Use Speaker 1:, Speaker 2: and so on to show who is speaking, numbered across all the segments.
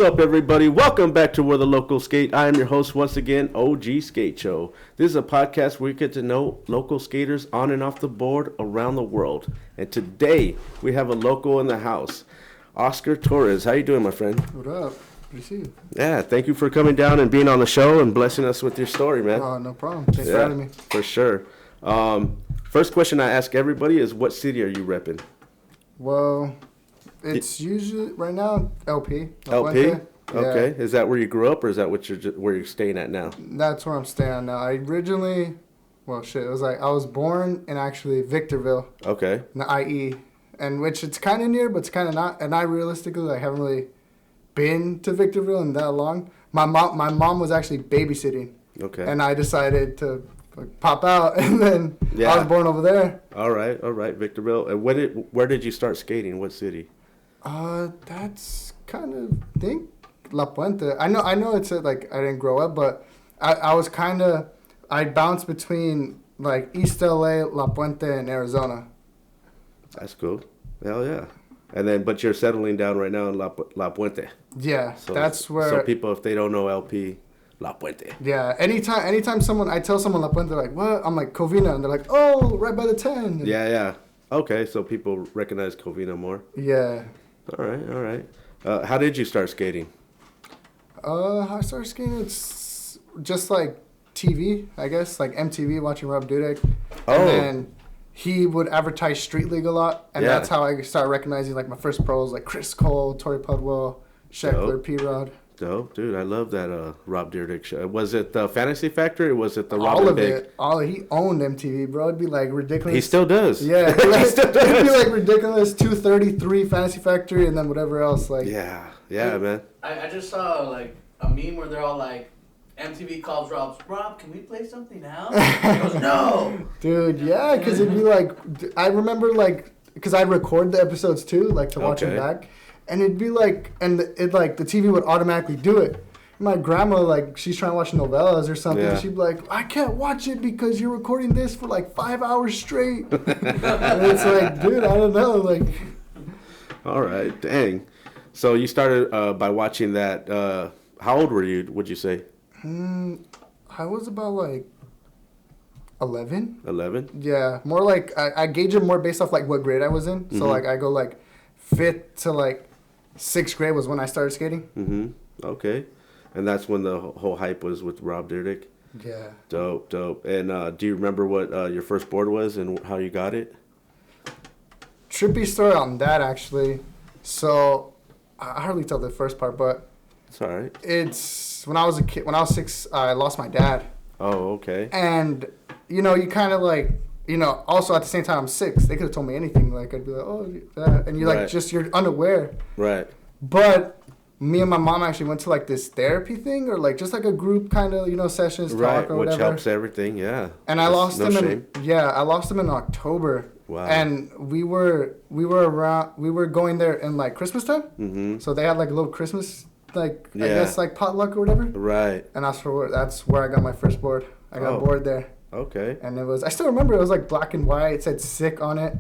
Speaker 1: What's up, everybody? Welcome back to Where the Locals Skate. I am your host once again, OG Skate Show. This is a podcast where you get to know local skaters on and off the board around the world. And today, we have a local in the house, Oscar Torres. How you doing, my friend?
Speaker 2: What up? Good to see you.
Speaker 1: Yeah, thank you for coming down and being on the show and blessing us with your story, man.
Speaker 2: Oh, no problem. Thanks for having me.
Speaker 1: For sure. First question I ask everybody is, what city are you repping?
Speaker 2: Well, it's usually right now LP.
Speaker 1: LP?
Speaker 2: Puente.
Speaker 1: Okay.
Speaker 2: Yeah.
Speaker 1: Is that where you grew up, or is that where you're staying at now?
Speaker 2: That's where I'm staying now. I originally, it was like I was born in actually Victorville.
Speaker 1: Okay.
Speaker 2: In the IE, and which it's kind of near, but it's kind of not. And I realistically, I haven't really been to Victorville in that long. My mom was actually babysitting. Okay. And I decided to pop out, and then I was born over there.
Speaker 1: All right, Victorville. And where did you start skating? What city?
Speaker 2: That's kind of think La Puente. I know it's like I didn't grow up, but I was kind of I bounced between like East LA, La Puente, and Arizona.
Speaker 1: That's cool. Hell yeah. And then, but you're settling down right now in La Puente.
Speaker 2: Yeah, so that's where.
Speaker 1: So people, if they don't know LP, La Puente.
Speaker 2: Yeah, anytime I tell someone La Puente, they're like, what? I'm like, Covina. And they're like, oh, right by the 10. And
Speaker 1: yeah. Okay, so people recognize Covina more.
Speaker 2: Yeah.
Speaker 1: All right. How did you start skating?
Speaker 2: How I started skating, it's just like TV, I guess, like MTV, watching Rob Dudek. Oh. And then he would advertise Street League a lot, and that's how I started recognizing like my first pros, like Chris Cole, Torrey Pudwell, Sheckler, P-Rod.
Speaker 1: Dope, dude. I love that Rob Dyrdek show. Was it the Fantasy Factory or was it the
Speaker 2: All
Speaker 1: Robin
Speaker 2: of
Speaker 1: Big?
Speaker 2: it. He owned MTV, bro. It'd be like ridiculous.
Speaker 1: He still does.
Speaker 2: Yeah. He still does. It'd be like ridiculous 233 Fantasy Factory and then whatever else. Like.
Speaker 1: Yeah, man.
Speaker 3: I just saw like a meme where they're all like, MTV calls Rob, can we play something else? He goes, no!
Speaker 2: Dude, yeah, because it'd be like, I remember like, because I'd record the episodes too, like to watch them back. And it'd be like, and it like, the TV would automatically do it. My grandma, like, she's trying to watch novellas or something. Yeah. She'd be like, I can't watch it because you're recording this for like 5 hours straight. And it's like, dude, I don't know. Like,
Speaker 1: all right, dang. So you started by watching that. How old were you, would you say?
Speaker 2: I was about like 11.
Speaker 1: 11?
Speaker 2: Yeah, more like, I gauge it more based off like what grade I was in. So like, I go like 5th to like 6th grade was when I started skating.
Speaker 1: Mm-hmm. Okay. And that's when the whole hype was with Rob Dyrdek?
Speaker 2: Yeah.
Speaker 1: Dope. And do you remember what your first board was and how you got it?
Speaker 2: Trippy story on that, actually. So, I hardly tell the first part, but...
Speaker 1: It's all right.
Speaker 2: It's... When I was a kid, when I was 6, I lost my dad.
Speaker 1: Oh, okay.
Speaker 2: And, you know, you kind of like... You know, also at the same time, I'm 6. They could have told me anything. Like, I'd be like, oh, that. And you're like, just, you're unaware.
Speaker 1: Right.
Speaker 2: But me and my mom actually went to like this therapy thing or like just like a group kind of, you know, sessions, talk or whatever.
Speaker 1: Which helps everything, yeah.
Speaker 2: And I lost him in October. Wow. And we were going there in like Christmas time. Mm-hmm. So they had like a little Christmas, like, I guess like potluck or whatever. Right. And that's where I got my first board. I got bored there. Okay. And I still remember it was like black and white. It said sick on it.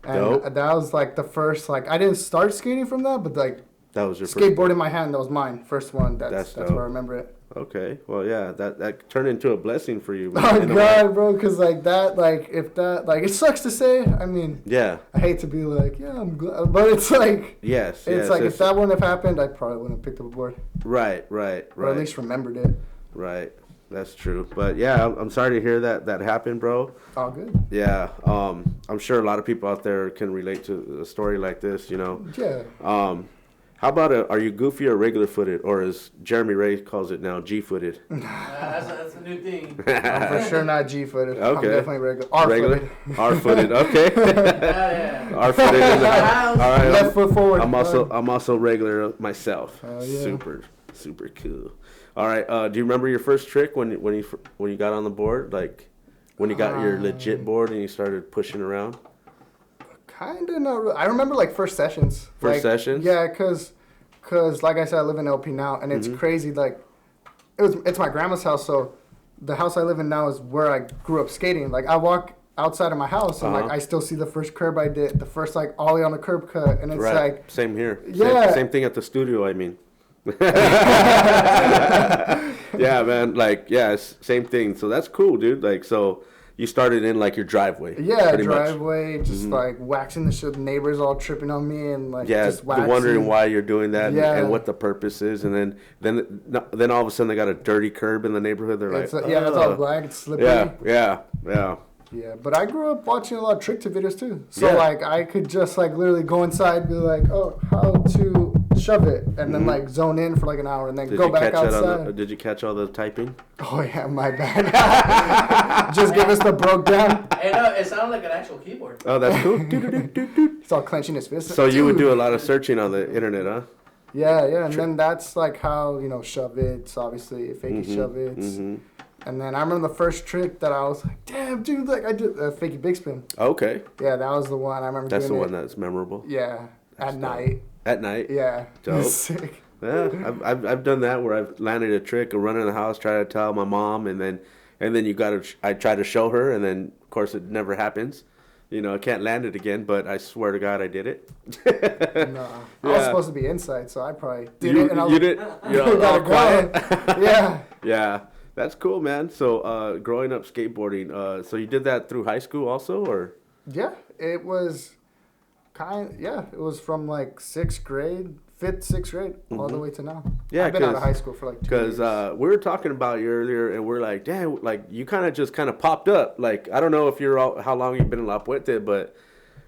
Speaker 2: And that was like the first, like, I didn't start skating from that, but like,
Speaker 1: that was your
Speaker 2: skateboard in my hand. That was mine. First one. That's where I remember it.
Speaker 1: Okay. Well, yeah, that turned into a blessing for you.
Speaker 2: Oh, God, bro. Because like that, like, if that, like, it sucks to say. I mean, yeah. I hate to be like, yeah, I'm glad. But it's like, it's like, if that wouldn't have happened, I probably wouldn't have picked up a board. Right. Or at least remembered it.
Speaker 1: Right. That's true. But yeah, I'm sorry to hear that happened, bro.
Speaker 2: All good.
Speaker 1: Yeah. I'm sure a lot of people out there can relate to a story like this, you know. Yeah. How about are you goofy or regular footed, or as Jeremy Ray calls it now, G-footed?
Speaker 3: That's a new thing.
Speaker 2: I'm for sure not G-footed.
Speaker 1: Okay.
Speaker 2: I'm definitely regular. R-footed.
Speaker 1: R-footed. Okay.
Speaker 3: Yeah.
Speaker 1: R-footed in the house. All right.
Speaker 2: Left foot forward.
Speaker 1: I'm also regular myself. Yeah. Super cool. All right. Do you remember your first trick when you got on the board? Like when you got your legit board and you started pushing around?
Speaker 2: Kind of not really. I remember like first sessions.
Speaker 1: First sessions?
Speaker 2: Yeah, cause like I said, I live in LP now, and it's crazy. Like it's my grandma's house, so the house I live in now is where I grew up skating. Like I walk outside of my house, and like I still see the first curb I did, the first like ollie on the curb cut, and it's like
Speaker 1: same here.
Speaker 2: Yeah,
Speaker 1: same thing at the studio. I mean. Yeah, man. Like, yeah, same thing. So that's cool, dude. Like, so you started in like your driveway.
Speaker 2: Yeah, driveway, just like waxing the shit. Neighbors all tripping on me and like just waxing.
Speaker 1: Wondering why you're doing that and what the purpose is, and then all of a sudden they got a dirty curb in the neighborhood. They're like,
Speaker 2: yeah, it's all black, it's slippery.
Speaker 1: Yeah.
Speaker 2: Yeah, but I grew up watching a lot of trick tip videos too. So like I could just like literally go inside and be like, oh, how to shove it, and then like zone in for like an hour and then go back outside.
Speaker 1: Did you catch all the typing?
Speaker 2: Oh yeah, my bad. Just give us the broke down.
Speaker 3: Hey, no, it sounded like an actual keyboard.
Speaker 1: Oh, that's cool.
Speaker 2: He's all clenching his fist.
Speaker 1: So you would do a lot of searching on the internet, huh?
Speaker 2: Yeah, and then that's like how, shove it's obviously, fakey shove it's. And then I remember the first trick that I was like, damn, dude, like I did a fakey big spin.
Speaker 1: Okay.
Speaker 2: Yeah, that was the one I remember
Speaker 1: That's
Speaker 2: doing
Speaker 1: the one that's memorable?
Speaker 2: Yeah, at night.
Speaker 1: At night?
Speaker 2: Yeah.
Speaker 1: Dope.
Speaker 2: Sick.
Speaker 1: Yeah, I've done that where I've landed a trick or run in the house, try to tell my mom, and then I try to show her, and then of course it never happens. I can't land it again, but I swear to God I did it.
Speaker 2: No, I was supposed to be inside, so I probably did it. And
Speaker 1: you did? You're all quiet?
Speaker 2: Yeah.
Speaker 1: Yeah, that's cool, man. So growing up skateboarding, so you did that through high school also, or?
Speaker 2: Yeah, it was it was from like 6th grade, 5th, 6th grade, all the way to now.
Speaker 1: Yeah,
Speaker 2: I've been out of high school for like 2 years.
Speaker 1: Because we were talking about you earlier, and we're like, damn, like you kind of popped up. Like, I don't know if how long you've been in La Puente, but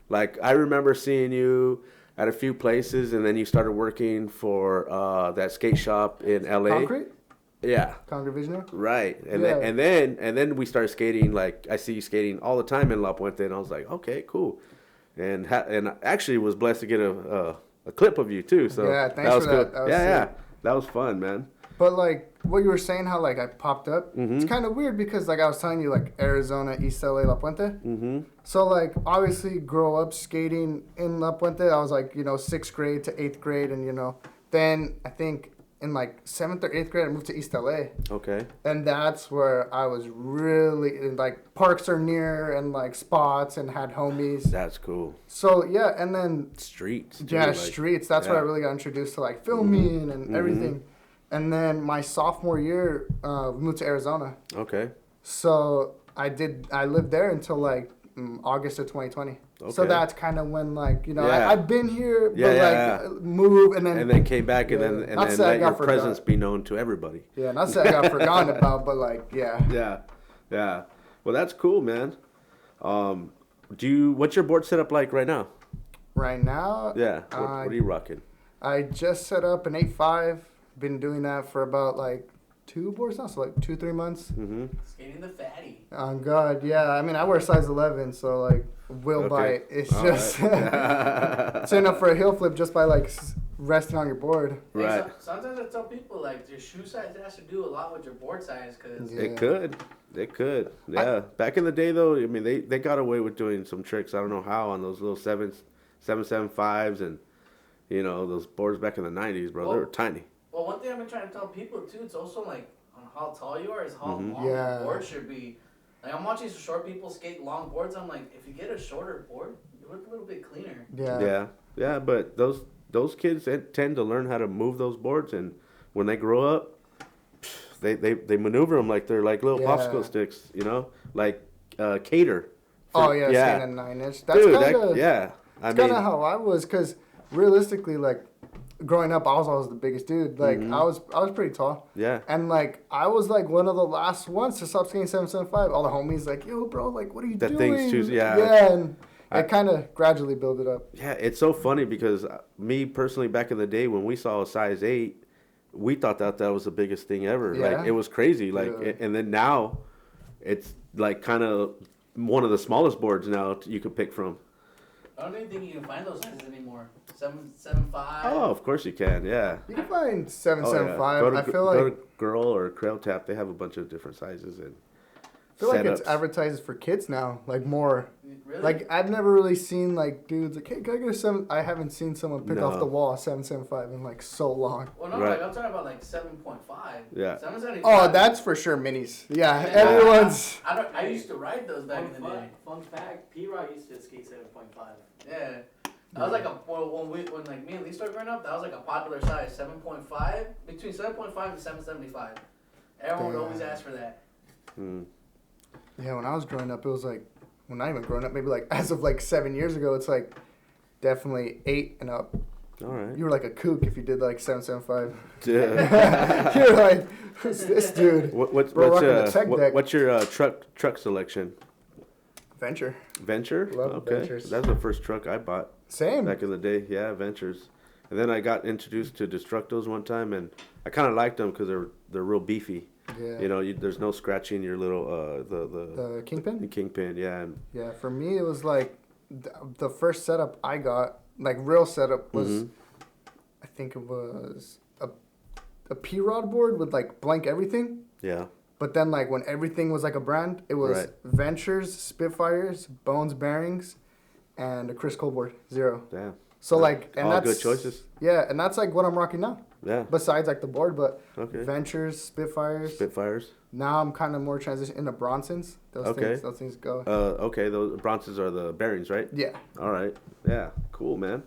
Speaker 1: like I remember seeing you at a few places, and then you started working for that skate shop in LA.
Speaker 2: Concrete?
Speaker 1: Yeah.
Speaker 2: Concrete Visionary?
Speaker 1: Right. And then we started skating. Like, I see you skating all the time in La Puente, and I was like, okay, cool. And actually was blessed to get a clip of you too. So
Speaker 2: yeah, thanks for that.
Speaker 1: Cool. Yeah, that was fun, man.
Speaker 2: But like what you were saying, how like I popped up, it's kind of weird because like I was telling you, like Arizona, East LA, La Puente. So like obviously grow up skating in La Puente. I was like 6th grade to 8th grade, and then I think in like 7th or 8th grade I moved to East LA. Okay. And that's where I was really like parks are near and like spots and had homies.
Speaker 1: That's cool.
Speaker 2: So yeah, and then
Speaker 1: streets.
Speaker 2: Yeah, streets. That's where I really got introduced to like filming and everything. And then my sophomore year, we moved to Arizona. Okay. So I lived there until like August of 2020. Okay. So that's kind of when like I've been here, but move and then came back and then let your presence be known to everybody. Yeah, not that I got forgotten about, but like yeah.
Speaker 1: Well, that's cool, man. What's your board setup like right now?
Speaker 2: Right now?
Speaker 1: Yeah. What are you rocking?
Speaker 2: I just set up an 8.5. Been doing that for about like 2 boards now, so like 2-3 months.
Speaker 3: Skating the fatty.
Speaker 2: Oh God, yeah. I mean, I wear size 11, so like will bite. It's all just setting up for a heel flip just by like resting on your board.
Speaker 3: Right. Hey, sometimes I tell people like your shoe size has to do a lot with your board size, cause
Speaker 1: it could. Yeah. Back in the day though, I mean they got away with doing some tricks. I don't know how on those little 775s and those boards back in the 90s, bro. They were tiny.
Speaker 3: Well, one thing I've been trying to tell people too, it's also like on how tall you are is how long the board should be. Like I'm watching some short people skate long boards. I'm like, if you get a shorter board, you look a little bit cleaner.
Speaker 1: Yeah. But those kids tend to learn how to move those boards, and when they grow up, they maneuver them like they're like little popsicle sticks. Like Cater.
Speaker 2: Skating a 9-inch. That's kind of how I was, because realistically, like. Growing up, I was always the biggest dude. Like I was pretty tall. Yeah. And like I was like one of the last ones to stop skating 775. All the homies like, yo, bro, like what are you doing?
Speaker 1: Thing's too,
Speaker 2: yeah. And it kind of gradually built it up.
Speaker 1: Yeah, it's so funny because me personally, back in the day when we saw a size 8, we thought that was the biggest thing ever. Yeah. Like it was crazy. Like and then now, it's like kind of one of the smallest boards now you could pick from.
Speaker 3: I don't even think you can find those sizes anymore. 7.75.
Speaker 1: Oh, of course you can. Yeah.
Speaker 2: You can find 7.75. I feel like
Speaker 1: go to Girl or Krail Tap. They have a bunch of different sizes and.
Speaker 2: I feel like it's advertised for kids now, like more.
Speaker 3: Really?
Speaker 2: Like I've never really seen like dudes like, hey, can I get a 7? I haven't seen someone pick off the wall a 7.75 in like so long.
Speaker 3: Well, no, like I'm talking about like 7.5.
Speaker 1: Yeah.
Speaker 3: 7.75.
Speaker 2: Oh, that's for sure minis. Yeah, everyone's.
Speaker 3: I used to ride those back in the day.
Speaker 4: Fun fact: P-Rock used to skate 7.5.
Speaker 3: Yeah. That was like when like me and Lee started growing up, that was like a popular size, 7.5, between 7.5 and 7.75. Everyone would always ask for that.
Speaker 2: Yeah, when I was growing up, it was like, well, not even growing up, maybe like as of like 7 years ago, it's like definitely 8 and up.
Speaker 1: All right.
Speaker 2: You were like a kook if you did like 7.75. Yeah. You're like, who's this dude?
Speaker 1: What's your truck selection?
Speaker 2: Venture.
Speaker 1: Venture?
Speaker 2: Love
Speaker 1: okay.
Speaker 2: Ventures.
Speaker 1: That's the first truck I bought.
Speaker 2: Same.
Speaker 1: Back in the day, yeah, Ventures. And then I got introduced to Destructos one time, and I kind of liked them because they're real beefy.
Speaker 2: Yeah.
Speaker 1: You know, there's no scratching your little
Speaker 2: the kingpin.
Speaker 1: The kingpin, yeah.
Speaker 2: Yeah, for me it was like the first setup I got, like real setup, was I think it was a P-Rod board with like blank everything.
Speaker 1: Yeah.
Speaker 2: But then like when everything was like a brand, it was Ventures, Spitfires, Bones bearings, and a Chris Cole board, 0.
Speaker 1: Damn.
Speaker 2: So like, and
Speaker 1: all
Speaker 2: that's
Speaker 1: good choices.
Speaker 2: Yeah, and that's like what I'm rocking now.
Speaker 1: Yeah.
Speaker 2: Besides like the board, but Ventures, Spitfires. Now I'm kind of more transitioning into Bronsons. Those things go.
Speaker 1: Okay, those Bronsons are the bearings, right?
Speaker 2: Yeah.
Speaker 1: All right. Yeah. Cool, man.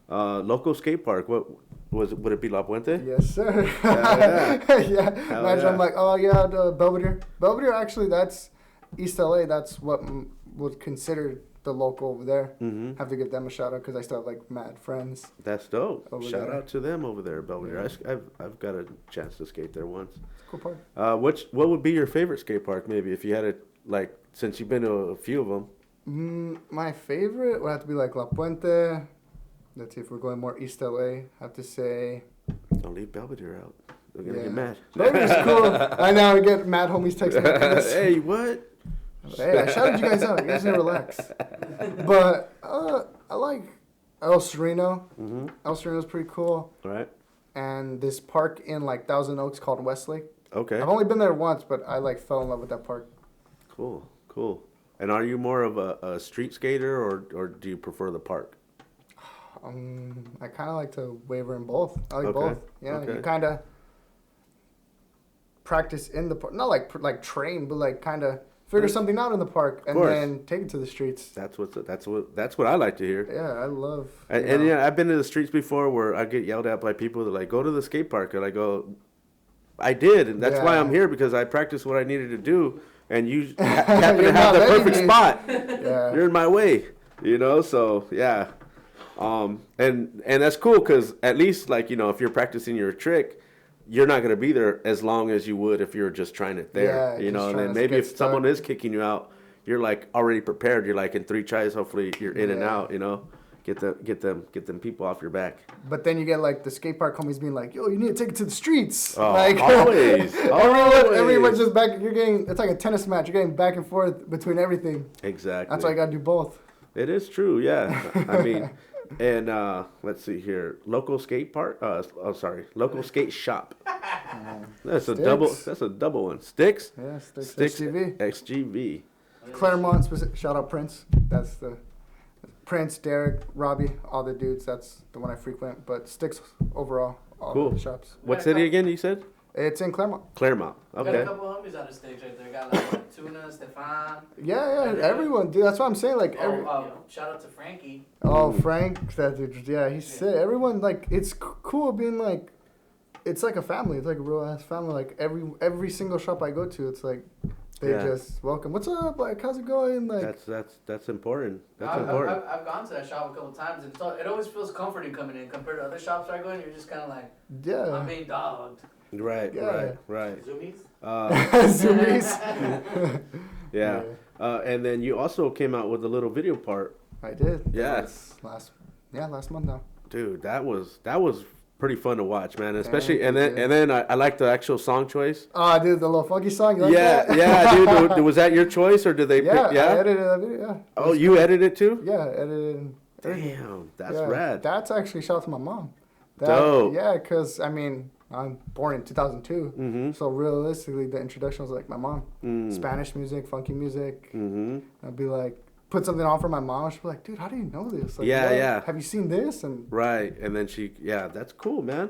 Speaker 1: Locals Sk8. What was it? Would it be La Puente?
Speaker 2: Yes, sir.
Speaker 1: Yeah.
Speaker 2: Imagine I'm like, oh yeah, the Belvedere. Belvedere, actually, that's East LA. That's what would consider the local over there. Have to give them a shout out because I still have like mad friends.
Speaker 1: That's dope. Shout out to them over there, Belvedere. Yeah. I've got a chance to skate there once.
Speaker 2: Cool park.
Speaker 1: What would be your favorite skate park? Maybe if you had it, like, since you've been to a few of them.
Speaker 2: My favorite would have to be like La Puente. Let's see if we're going more East LA. I have to say.
Speaker 1: Don't leave Belvedere out. They're gonna get mad.
Speaker 2: Belvedere's cool. I know. I get mad homies texting me.
Speaker 1: Hey, what?
Speaker 2: Hey, I shouted you guys out. You guys need to relax. But I like El Sereno. El Sereno's pretty cool.
Speaker 1: All right.
Speaker 2: And this park in like Thousand Oaks called Westlake.
Speaker 1: Okay.
Speaker 2: I've only been there once, but I like fell in love with that park.
Speaker 1: Cool. And are you more of a street skater or do you prefer the park?
Speaker 2: I kind of like to waver in both. I like both. Yeah, you kind of practice in the park, not like train, but like kind of figure something out in the park and then take it to the streets. That's
Speaker 1: what I like to hear.
Speaker 2: Yeah, I love.
Speaker 1: And yeah, I've been to the streets before where I get yelled at by people that like go to the skate park, and I go, I did, and that's why I'm here because I practiced what I needed to do, and you happen to have the perfect spot. Yeah. You're in my way, you know. So yeah. And that's cool because at least like, you know, if you're practicing your trick, you're not going to be there as long as you would if you're just trying it there, you know, and then maybe if someone is kicking you out, you're like already prepared. You're like in 3 tries, hopefully you're in and out, you know, get them people off your back.
Speaker 2: But then you get like the skate park homies being like, yo, you need to take it to the streets.
Speaker 1: Oh,
Speaker 2: like
Speaker 1: always.
Speaker 2: Everyone's just back. It's like a tennis match. You're getting back and forth between everything.
Speaker 1: Exactly.
Speaker 2: That's why you got to do both.
Speaker 1: It is true. Yeah. I mean, and let's see here, Locals Skate Shop. That's a double. That's a double one. Stix.
Speaker 2: Yeah, StixSGV.
Speaker 1: SGV.
Speaker 2: Claremont. Shout out Prince. That's the Prince, Derek, Robbie, all the dudes. That's the one I frequent. But Stix overall, all the shops.
Speaker 1: What city again? You said?
Speaker 2: It's in Claremont.
Speaker 1: Claremont. Okay.
Speaker 3: Got a couple homies out of Stix right there. Got like Tuna, Stefan.
Speaker 2: Yeah, everyone, dude. That's what I'm saying. Like,
Speaker 3: shout out to Frankie.
Speaker 2: Oh, Frank, that dude. Yeah, he's sick. Everyone, like, it's cool being like, it's like a family. It's like a real ass family. Like every single shop I go to, it's like they just welcome. What's up? Like, how's it going? Like
Speaker 1: that's important.
Speaker 3: I've gone to that shop a couple times, and it always feels comforting coming in compared to other shops I go in. You're just kind of like, I'm being dogged.
Speaker 1: Right.
Speaker 3: Zoomies?
Speaker 2: Zoomies.
Speaker 1: Yeah. And then you also came out with a little video part.
Speaker 2: I did.
Speaker 1: Yeah.
Speaker 2: Last month now.
Speaker 1: Dude, that was pretty fun to watch, man. Especially and then I like the actual song choice.
Speaker 2: Oh, dude, the little funky song. You like that?
Speaker 1: Yeah, dude. Was that your choice or did they?
Speaker 2: I edited that video. Yeah.
Speaker 1: Oh, you edited it too?
Speaker 2: Yeah, edited.
Speaker 1: Damn, that's rad.
Speaker 2: That's actually shout out to my mom.
Speaker 1: Dope.
Speaker 2: Yeah, because I mean, I'm born in 2002, so realistically, the introduction was like my mom. Spanish music, funky music. I'd be like, put something on for my mom. She'd be like, dude, how do you know this? Like, have you seen this? And
Speaker 1: and then that's cool, man.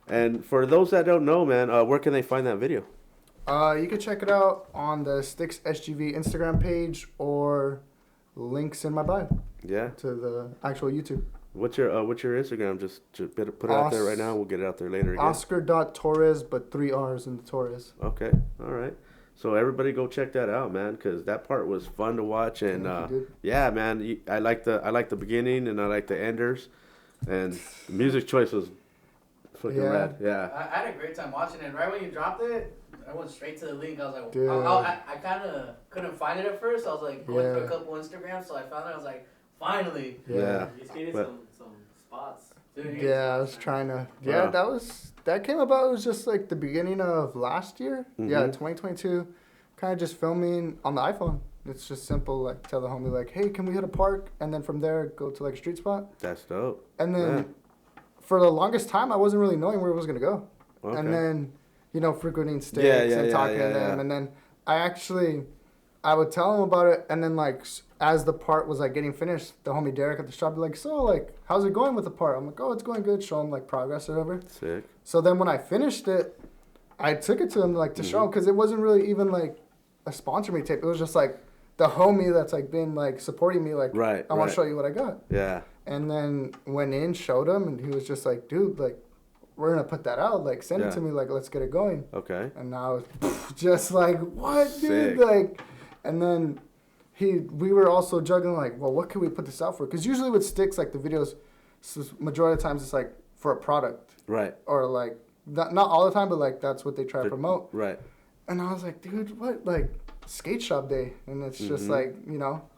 Speaker 1: And for those that don't know, man, where can they find that video?
Speaker 2: You can check it out on the StixSGV Instagram page or links in my bio.
Speaker 1: Yeah.
Speaker 2: To the actual YouTube.
Speaker 1: What's your Instagram? Just to put it out there right now. We'll get it out there later again.
Speaker 2: Oscar.Torres, but 3 R's in the Torres.
Speaker 1: Okay. All right. So everybody go check that out, man, because that part was fun to watch. And yeah, man, I like the beginning and I like the enders. And the music choice was fucking rad. Yeah.
Speaker 3: I had a great time watching it. Right when you dropped it, I went straight to the link. I was like,
Speaker 2: dude.
Speaker 3: I kind of couldn't find it at first. I was like going through a couple Instagrams, so I found it. I was like, finally.
Speaker 1: Yeah.
Speaker 4: You skated some spots.
Speaker 3: Dude,
Speaker 2: yeah, I was trying to. Yeah, that came about. It was just like the beginning of last year.
Speaker 1: Mm-hmm.
Speaker 2: Yeah, 2022. Kind of just filming on the iPhone. It's just simple. Like tell the homie like, hey, can we hit a park? And then from there go to like a street spot.
Speaker 1: That's dope.
Speaker 2: And then for the longest time, I wasn't really knowing where it was gonna go.
Speaker 1: Okay.
Speaker 2: And then, frequenting Stix and talking to them. And then I would tell him about it. And then like as the part was like getting finished, the homie Derek at the shop would be like, so like, how's it going with the part? I'm like, oh, it's going good. Show him like progress or whatever.
Speaker 1: Sick.
Speaker 2: So then when I finished it, I took it to him like to show him because it wasn't really even like a sponsor me tape. It was just like the homie that's like been like supporting me. Like, I want to show you what I got.
Speaker 1: Yeah.
Speaker 2: And then went in, showed him, and he was just like, dude, like, we're gonna put that out. Like, send it to me. Like, let's get it going. Okay. And now it's just like, what, dude? Sick. Like, and then we were also juggling like, well, what can we put this out for? Because usually with Stix, like the videos, majority of the times it's like for a product. Right. Or like, not all the time, but like that's what they try to promote. Right. And I was like, dude, what? Like, skate shop day. And it's just like,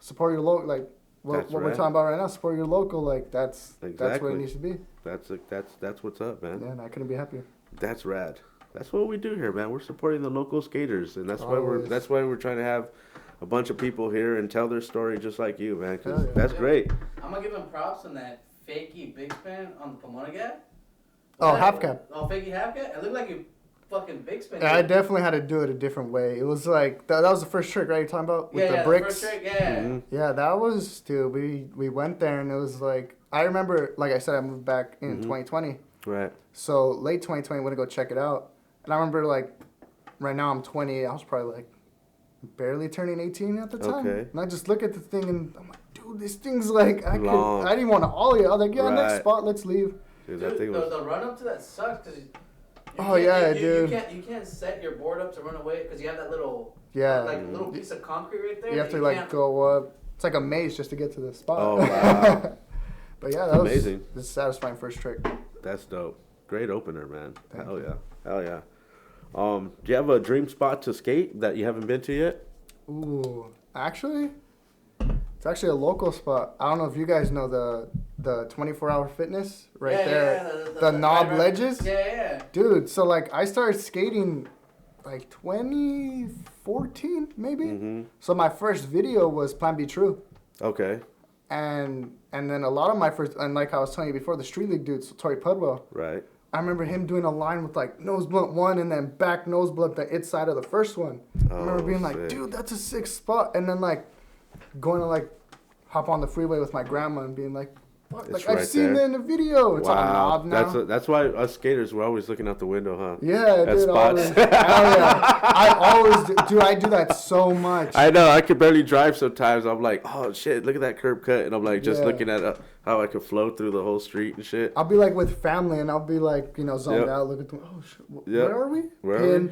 Speaker 2: support your local, like, what we're talking about right now, support your local, like, that's what it needs to be.
Speaker 1: That's what's up, man.
Speaker 2: Yeah, and I couldn't be happier.
Speaker 1: That's rad. That's what we do here, man. We're supporting the local skaters, and that's why we're trying to have a bunch of people here and tell their story just like you, man, because that's great.
Speaker 3: I'm going to give them props on that fakey big spin on the Pomona gap.
Speaker 2: Oh, half cap.
Speaker 3: Oh, fakey half cap? It looked like you fucking big spin.
Speaker 2: Yeah, I definitely had to do it a different way. It was like, that was the first trick, right? You're talking about? With the bricks?
Speaker 3: The first trick, yeah.
Speaker 2: Mm-hmm. Yeah, that was, dude, we went there and it was like, I remember, like I said, I moved back in 2020. Right. So late 2020, I went to go check it out. And I remember like, right now I'm 20, I was probably like barely turning 18 at the time. Okay. And I just look at the thing and I'm like, dude, this thing's like, I didn't want to ollie it. I was like, next spot, let's leave.
Speaker 3: Dude, the run up to that sucks because
Speaker 2: dude.
Speaker 3: You can't set your board up to run away because you have that little little piece of concrete right there.
Speaker 2: You have to like go up. It's like a maze just to get to the spot.
Speaker 1: Oh wow!
Speaker 2: But yeah, that was amazing. This is a satisfying first trick.
Speaker 1: That's dope. Great opener, man. Hell yeah. Do you have a dream spot to skate that you haven't been to yet?
Speaker 2: Ooh, actually, it's actually a local spot. I don't know if you guys know the 24-hour fitness there. The knob ledges.
Speaker 3: Yeah.
Speaker 2: Dude, so like I started skating like 2014 maybe. Mm-hmm. So my first video was Plan B True. Okay. And then a lot of my first, and like I was telling you before, the Street League dudes, so Tori Pudwell. Right. I remember him doing a line with like nose blunt one and then back nose blunt the inside of the first one. I remember being like, dude, that's a sick spot. And then like going to like hop on the freeway with my grandma and being like, what? Like I've seen it in the video. It's on a knob now.
Speaker 1: That's why us skaters were always looking out the window, huh?
Speaker 2: Yeah, at dude. Spots. I always do. I do that so much.
Speaker 1: I know. I could barely drive sometimes. I'm like, oh shit, look at that curb cut, and I'm like just looking at how I could flow through the whole street and shit.
Speaker 2: I'll be like with family, and I'll be like, zoned out, looking through. Oh shit, where are we?
Speaker 1: Where are we?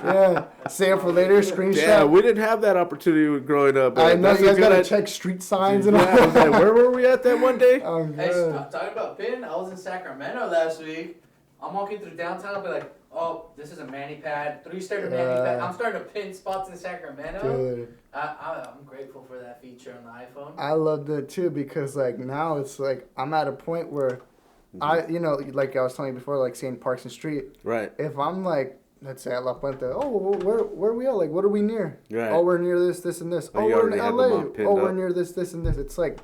Speaker 2: Yeah. Save it for later. Screenshot.
Speaker 1: Yeah, we didn't have that opportunity growing up.
Speaker 2: I know you guys gotta check street signs and all.
Speaker 1: Like, where were we at that one day?
Speaker 3: Hey, talking about pin, I was in Sacramento last week. I'm walking through downtown. I'll be like, oh, this is a mani pad. 3-stair mani pad. I'm starting to pin spots in Sacramento. Dude. I'm grateful for that feature on the iPhone.
Speaker 2: I loved it too because like now it's like I'm at a point where like I was telling you before, like seeing Parks and Street. Right. If I'm like, let's say at La Puente, where are we at? Like, what are we near? Right. Oh, we're near this, and this. Oh, we're in LA. Oh, we're near this, and this. It's like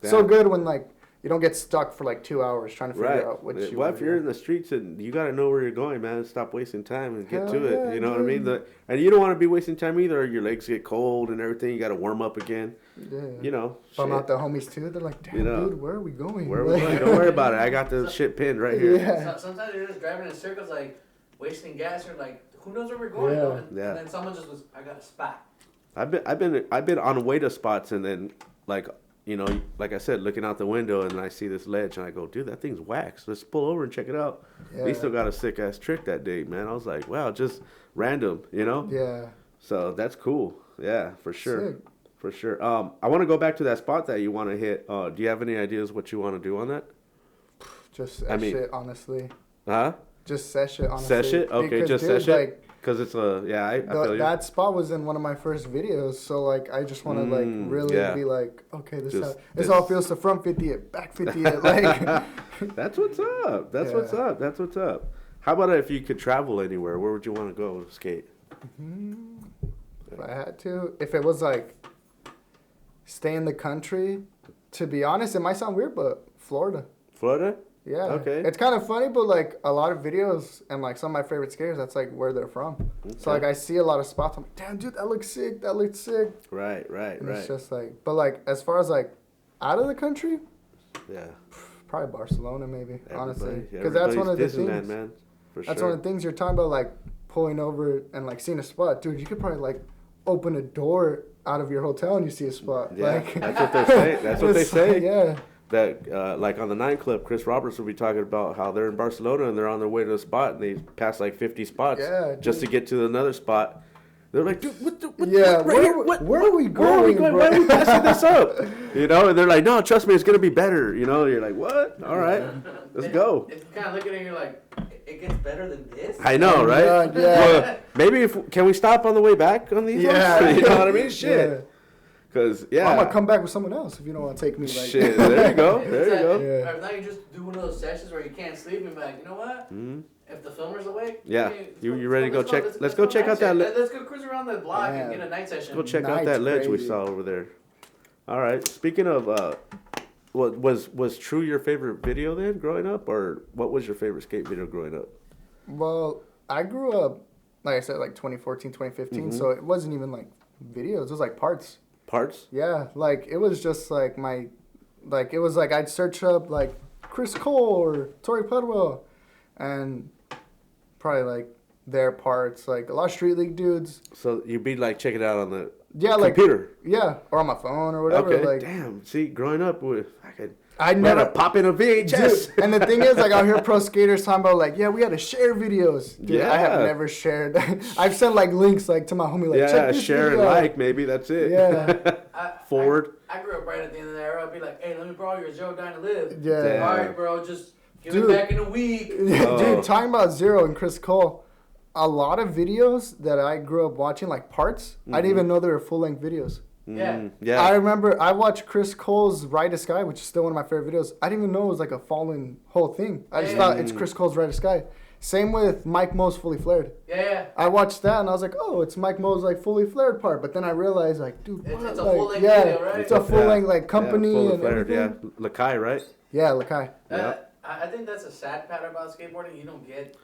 Speaker 2: so good when like you don't get stuck for like 2 hours trying to figure out what you want.
Speaker 1: Well, if you're in the streets and you got to know where you're going, man, stop wasting time and get to it. You know what I mean? And you don't want to be wasting time either. Your legs get cold and everything. You got to warm up again. Yeah.
Speaker 2: If I'm out the homies too, they're like, damn, dude, where are we going?
Speaker 1: Where are we going? Don't worry about it. I got the shit pinned right here.
Speaker 2: Yeah.
Speaker 3: Sometimes you're just driving in circles, like wasting gas, or like, who knows where we're going? And then someone just was, I got a spot.
Speaker 1: I've been on way to spots and then like like I said, looking out the window and I see this ledge and I go, dude, that thing's waxed. Let's pull over and check it out. Yeah. He still got a sick ass trick that day, man. I was like, wow, just random,
Speaker 2: Yeah.
Speaker 1: So that's cool. Yeah, for sure.
Speaker 2: Sick.
Speaker 1: For sure. I want to go back to that spot that you want to hit. Do you have any ideas what you want to do on that?
Speaker 2: Just shit, honestly.
Speaker 1: Huh?
Speaker 2: Just sesh it, honestly.
Speaker 1: Sesh it? Okay,
Speaker 2: because,
Speaker 1: just
Speaker 2: dude,
Speaker 1: sesh it? Because it's I feel you.
Speaker 2: That spot was in one of my first videos, so, like, I just want to, like, really be like, okay, this all feels to front 50 it, back 50 it, like.
Speaker 1: That's what's up. That's what's up. That's what's up. How about if you could travel anywhere? Where would you want to go to skate?
Speaker 2: If I had to. If it was, like, stay in the country, to be honest, it might sound weird, but Florida.
Speaker 1: Florida?
Speaker 2: Yeah.
Speaker 1: Okay.
Speaker 2: It's kind of funny, but, like, a lot of videos and, like, some of my favorite skaters, that's, like, where they're from. Okay. So, like, I see a lot of spots. I'm like, damn, dude, that looks sick. That looks sick.
Speaker 1: Right.
Speaker 2: And it's just, like, but, like, as far as, like, out of the country, probably Barcelona, maybe, honestly. Because that's one of the things.
Speaker 1: Man, for
Speaker 2: that's
Speaker 1: sure.
Speaker 2: one of the things you're talking about, like, pulling over and, like, seeing a spot. Dude, you could probably, like, open a door out of your hotel and you see a spot.
Speaker 1: Yeah,
Speaker 2: like,
Speaker 1: that's what they say. That's what they say.
Speaker 2: Yeah.
Speaker 1: That like on the 9 Clip, Chris Roberts will be talking about how they're in Barcelona and they're on their way to a spot and they pass like 50 spots just to get to another spot. They're like, dude, where are we going? Why are we passing this up? And they're like, no, trust me, it's gonna be better. You're like, what? All right, let's go.
Speaker 3: It's kind of looking at you like, it gets better than this.
Speaker 1: I know, right?
Speaker 2: Yeah.
Speaker 1: Well, maybe can we stop on the way back on these?
Speaker 2: Yeah.
Speaker 1: Ones? You know what I mean? Shit.
Speaker 2: Yeah.
Speaker 1: Cause
Speaker 2: I'm gonna come back with someone else if you don't want to take me. Like,
Speaker 1: shit, there you go, there you go.
Speaker 2: Yeah.
Speaker 3: Or now you just do one of those sessions where you can't sleep and be like, you know what?
Speaker 1: Mm-hmm.
Speaker 3: If the filmer's awake,
Speaker 1: you ready to go check? Let's go check out that.
Speaker 3: Let's go cruise around the block and get a night session.
Speaker 1: Go check out that ledge we saw over there. All right. Speaking of, what was True your favorite video then growing up, or what was your favorite skate video growing up?
Speaker 2: Well, I grew up, like I said, like 2014, 2015. So it wasn't even like videos. It was like parts.
Speaker 1: Parts?
Speaker 2: Yeah, like it was just like it was like I'd search up like Chris Cole or Tori Pudwell, and probably like their parts, like a lot of street league dudes.
Speaker 1: So you'd be like checking it out on the
Speaker 2: computer, or on my phone or whatever.
Speaker 1: Okay,
Speaker 2: like,
Speaker 1: damn. See, growing up with
Speaker 2: I never
Speaker 1: pop in a VHS.
Speaker 2: Dude, and the thing is, like, I'll hear pro skaters talking about, like, we had to share videos. Dude, I have never shared. I've sent, like, links, like, to my homie, like, check this
Speaker 1: share
Speaker 2: video.
Speaker 1: and like, maybe, that's it.
Speaker 2: Yeah.
Speaker 1: Forward.
Speaker 3: I grew up right at the end of the era. I'd be like, hey, let me borrow your Zero Dine to Live.
Speaker 2: Yeah.
Speaker 1: Damn.
Speaker 3: All right, bro, just give it back in a week.
Speaker 2: Dude, talking about Zero and Chris Cole, a lot of videos that I grew up watching, like, parts, I didn't even know they were full-length videos.
Speaker 3: Yeah.
Speaker 2: I remember I watched Chris Cole's Ride to Sky, which is still one of my favorite videos. I didn't even know it was like a fallen whole thing. I just thought it's Chris Cole's Ride to Sky. Same with Mike Mo's Fully Flared.
Speaker 3: Yeah.
Speaker 2: I watched that and I was like, oh, it's Mike Mo's like fully flared part. But then I realized like, dude, what?
Speaker 3: It's a
Speaker 2: like,
Speaker 3: full-length video, right?
Speaker 2: It's a full-length like company
Speaker 1: fully
Speaker 2: and
Speaker 1: flared,
Speaker 2: everything.
Speaker 1: Lakai, right?
Speaker 2: Yeah, Lakai.
Speaker 3: I think that's a sad part about skateboarding. You don't get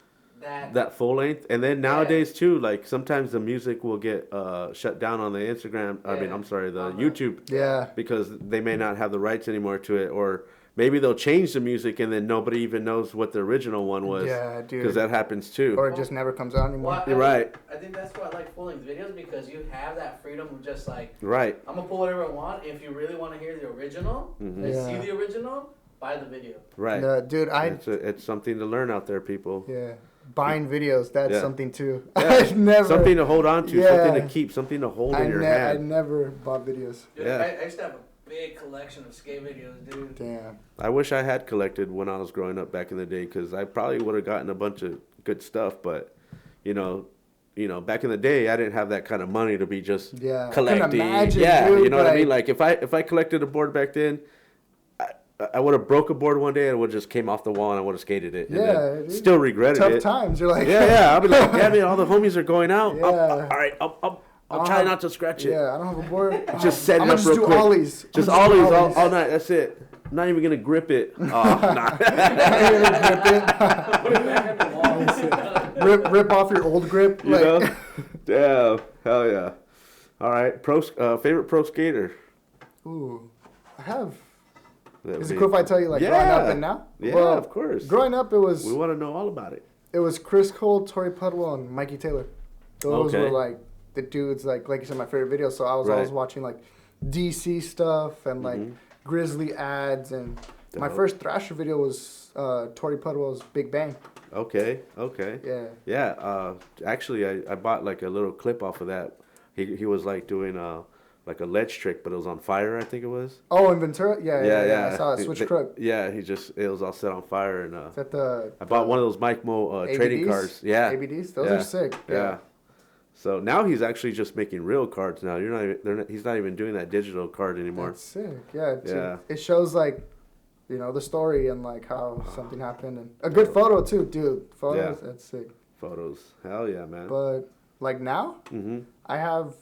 Speaker 1: that full length. And then nowadays too, like sometimes the music will get shut down on the Instagram. I mean, I'm sorry, the YouTube.
Speaker 2: Yeah.
Speaker 1: Because they may not have the rights anymore to it, or maybe they'll change the music and then nobody even knows what the original one was.
Speaker 2: Yeah, dude.
Speaker 1: Because that happens too.
Speaker 2: Or it just never comes out anymore.
Speaker 3: Well,
Speaker 1: You're right.
Speaker 3: I think that's why I like full-length videos, because you have that freedom of just like,
Speaker 1: right.
Speaker 3: I'm gonna pull whatever I want. If you really want to hear the original and see the original, buy the video.
Speaker 1: Right.
Speaker 2: Dude,
Speaker 1: it's something to learn out there, people.
Speaker 2: Yeah. Buying videos, that's something too.
Speaker 1: Yeah.
Speaker 2: I've never.
Speaker 1: Something to hold on to, something to keep, something to hold in your hand.
Speaker 2: I never bought videos.
Speaker 3: Dude, I used to have a big collection of skate videos, dude.
Speaker 2: Damn.
Speaker 1: I wish I had collected when I was growing up back in the day, because I probably would have gotten a bunch of good stuff. But, you know, back in the day, I didn't have that kind of money to be just collecting.
Speaker 2: I can imagine,
Speaker 1: dude, you know what I
Speaker 2: like,
Speaker 1: mean? Like if I collected a board back then, I would have broke a board one day and it would just came off the wall and I would have skated it. And still regretted it.
Speaker 2: Tough times. You're like,
Speaker 1: I'll be like, man, all the homies are going out.
Speaker 2: Yeah.
Speaker 1: All right, I'll try not to scratch it.
Speaker 2: Yeah, I don't have a board.
Speaker 1: Just set it up real quick.
Speaker 2: Ollies.
Speaker 1: Just ollies all night. That's it. I'm not even gonna grip it. Oh, nah.
Speaker 2: Rip off your old grip.
Speaker 1: You know? Damn. Hell yeah. All right. Favorite pro skater.
Speaker 2: Ooh, I have. Is it cool if I tell you like growing up and now?
Speaker 1: Yeah,
Speaker 2: well,
Speaker 1: of course.
Speaker 2: Growing up, it was.
Speaker 1: We want to know all about it.
Speaker 2: It was Chris Cole, Tori Pudwell, and Mikey Taylor. Those were like the dudes, like you said, my favorite videos. So I was always watching, like, DC stuff and, like, Grizzly ads. And my first Thrasher video was Tori Pudwell's Big Bang.
Speaker 1: Okay.
Speaker 2: Yeah.
Speaker 1: Yeah. Actually, I bought, like, a little clip off of that. He was, like, doing like a ledge trick, but it was on fire, I think it was.
Speaker 2: Oh, in Ventura? Yeah. I saw it. Switch crook.
Speaker 1: Yeah, it was all set on fire. And
Speaker 2: is that the...
Speaker 1: I bought one of those Mike Mo trading cards. Yeah.
Speaker 2: ABDs? Those are sick.
Speaker 1: Yeah. So now he's actually just making real cards now. He's not even doing that digital card anymore.
Speaker 2: That's sick. Yeah. It shows, like, you know, the story and, like, how something happened. And a good photo, too, dude. Photos, that's sick.
Speaker 1: Photos. Hell yeah, man.
Speaker 2: But, like, now, I have...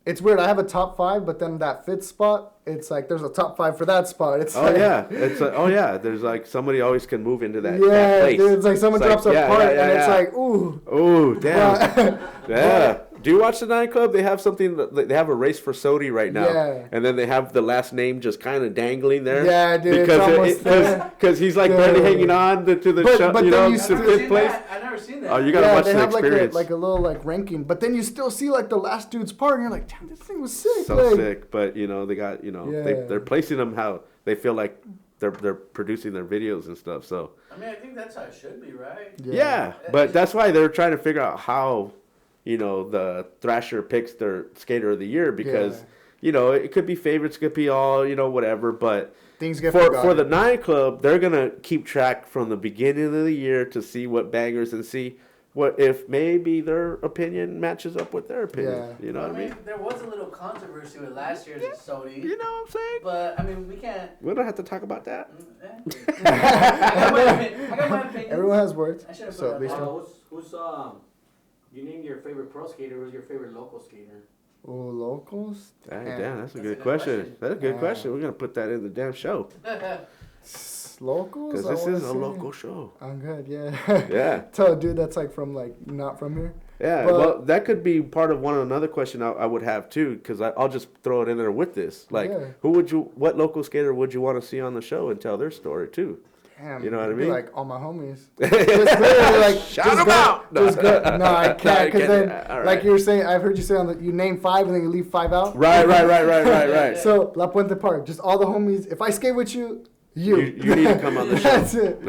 Speaker 2: It's weird. I have a top 5, but then that fifth spot, it's like there's a top 5 for that spot. It's There's like somebody always can move into that. That place. Dude, it's like someone drops a part, and it's like, ooh.
Speaker 1: Ooh, damn. Yeah. Do you watch the nightclub? They have something. They have a race for Sodi right now. Yeah. And then they have the last name just kind of dangling there.
Speaker 2: Yeah, dude.
Speaker 1: Because he's like barely hanging on to the fifth place.
Speaker 3: I've never seen that.
Speaker 1: Oh, you gotta watch the experience.
Speaker 2: Like a little like ranking, but then you still see like the last dude's part, and you're like, damn, this thing was sick.
Speaker 1: So sick, but they got they're placing them how they feel like they're producing their videos and stuff. So
Speaker 3: I mean, I think that's how it should be, right?
Speaker 1: Yeah, but that's why they're trying to figure out how the Thrasher picks their skater of the year because it could be favorites, could be all whatever, but.
Speaker 2: Things get
Speaker 1: for the nightclub, they're gonna keep track from the beginning of the year to see what bangers and see what if maybe their opinion matches up with their opinion. You know what I mean?
Speaker 3: There was a little controversy with last year's Sodi.
Speaker 1: You know what I'm saying?
Speaker 3: But I mean, we can't.
Speaker 1: We don't have to talk about that.
Speaker 3: I got my opinion.
Speaker 2: Everyone has words.
Speaker 3: I should have
Speaker 4: put who's you named your favorite pro skater. Who's your favorite local skater?
Speaker 2: Oh, locals?
Speaker 1: Damn, that's a good question. That's a good question. We're going to put that in the damn show.
Speaker 2: Locals?
Speaker 1: Because this is a local show.
Speaker 2: I'm good, yeah.
Speaker 1: Yeah.
Speaker 2: Tell a dude that's like from like not from here.
Speaker 1: Yeah, well, that could be part of another question I would have too, because I'll just throw it in there with this. Like, what local skater would you want to see on the show and tell their story too?
Speaker 2: Damn,
Speaker 1: you know what I mean?
Speaker 2: Like all my homies. Just
Speaker 1: shout them out.
Speaker 2: No, I can't. Because then, like you were saying, I've heard you say you name 5 and then you leave 5 out.
Speaker 1: Right.
Speaker 2: So La Puente Park, just all the homies. If I skate with you, you
Speaker 1: need to come on the show.
Speaker 2: That's it.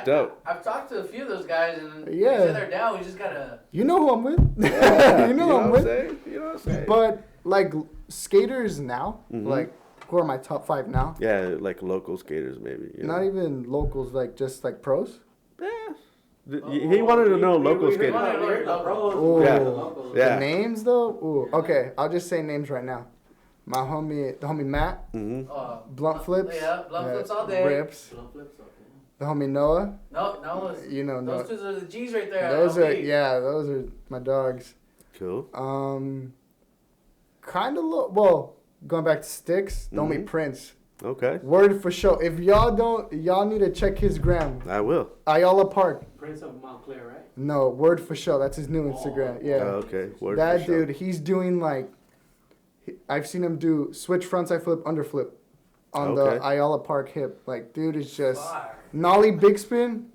Speaker 1: Dope.
Speaker 3: I've talked to a few of those guys and they said they're down. We just gotta.
Speaker 2: You know who I'm with. You know who I'm with.
Speaker 1: You know what I'm saying.
Speaker 2: But like skaters now, like. Who are my top 5 now?
Speaker 1: Yeah, like local skaters maybe.
Speaker 2: Not even locals, like just like pros?
Speaker 1: Yeah. He wanted to know local skaters.
Speaker 2: The names though? Ooh. Okay, I'll just say names right now. The homie Matt. Blunt flips.
Speaker 3: Yeah, blunt flips all day.
Speaker 2: Rips.
Speaker 4: Blunt flips, okay.
Speaker 2: The homie Noah.
Speaker 3: No,
Speaker 2: you know Noah.
Speaker 3: Those two are the G's right there.
Speaker 2: Those are my dogs.
Speaker 1: Cool.
Speaker 2: Kind of going back to Stix, the homie Prince.
Speaker 1: Okay.
Speaker 2: Word for show. If y'all need to check his gram.
Speaker 1: I will.
Speaker 2: Ayala Park.
Speaker 4: Prince of Montclair, right?
Speaker 2: No, word for show. That's his new Instagram. Yeah.
Speaker 1: Okay. Word
Speaker 2: that
Speaker 1: for show.
Speaker 2: dude, he's doing like, I've seen him do switch frontside flip, underflip on the Ayala Park hip. Like, dude is just nollie big spin.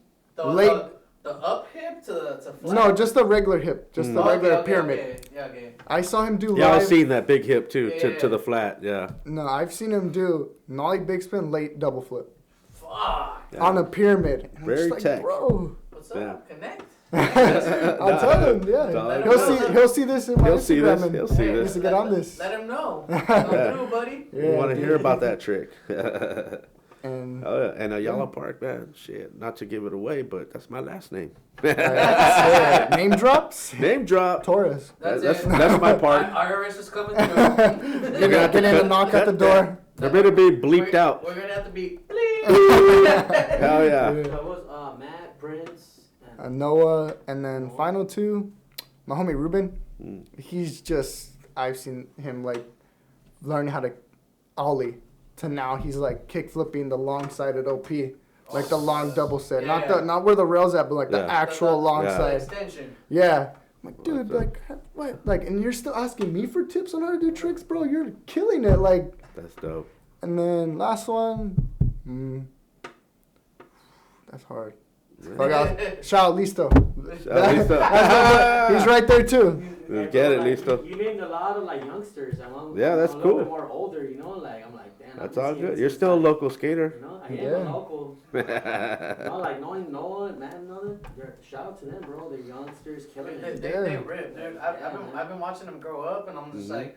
Speaker 3: The up hip to flat?
Speaker 2: No, just the regular hip. Just the regular pyramid.
Speaker 3: Okay. Yeah, okay.
Speaker 2: I saw him do
Speaker 1: I've seen that big hip too, to the flat, yeah.
Speaker 2: No, I've seen him do nollie big spin, late double flip.
Speaker 3: Fuck.
Speaker 2: Yeah. On a pyramid. And
Speaker 1: very
Speaker 2: I'm just like, bro.
Speaker 3: What's up? Connect?
Speaker 2: I'll tell him, yeah. He'll see this in my Instagram.
Speaker 1: He'll see this.
Speaker 2: He needs to get on this.
Speaker 3: Let him know. Come through, buddy.
Speaker 1: We want to hear about that trick.
Speaker 2: And
Speaker 1: Ayala Park, man, shit. Not to give it away, but that's my last name.
Speaker 2: Name drops?
Speaker 1: Name drop.
Speaker 2: Torres.
Speaker 1: That's my part.
Speaker 3: IRS is coming through.
Speaker 2: Get in and knock at the door.
Speaker 1: They're going to be bleeped out.
Speaker 3: We're going to have to be
Speaker 1: Hell yeah.
Speaker 4: That was Matt, Prince,
Speaker 2: and Noah, and then final 2, my homie Ruben. He's just, I've seen him like learn how to ollie. To now he's like kick flipping the long-sided OP, like the long double set, not where the rail's at, but like the actual long side
Speaker 3: extension.
Speaker 2: Yeah, I'm like, dude, like what? Like, and you're still asking me for tips on how to do tricks, bro? You're killing it, like.
Speaker 1: That's dope.
Speaker 2: And then last one, that's hard. Fuck out. Shout out Listo.
Speaker 1: Listo.
Speaker 2: He's right there too.
Speaker 1: Get it, Listo.
Speaker 4: You named a lot of like youngsters.
Speaker 1: Yeah, that's
Speaker 4: a
Speaker 1: cool.
Speaker 4: little bit more older, you know. Like I'm like, damn.
Speaker 1: That's all good. You're still a local skater.
Speaker 4: You know, I am a local. No, like knowing Noah, Matt, and all that. Shout out to them, bro. They're youngsters, killing it.
Speaker 3: They rip, dude. I've been watching them grow up, and I'm just like,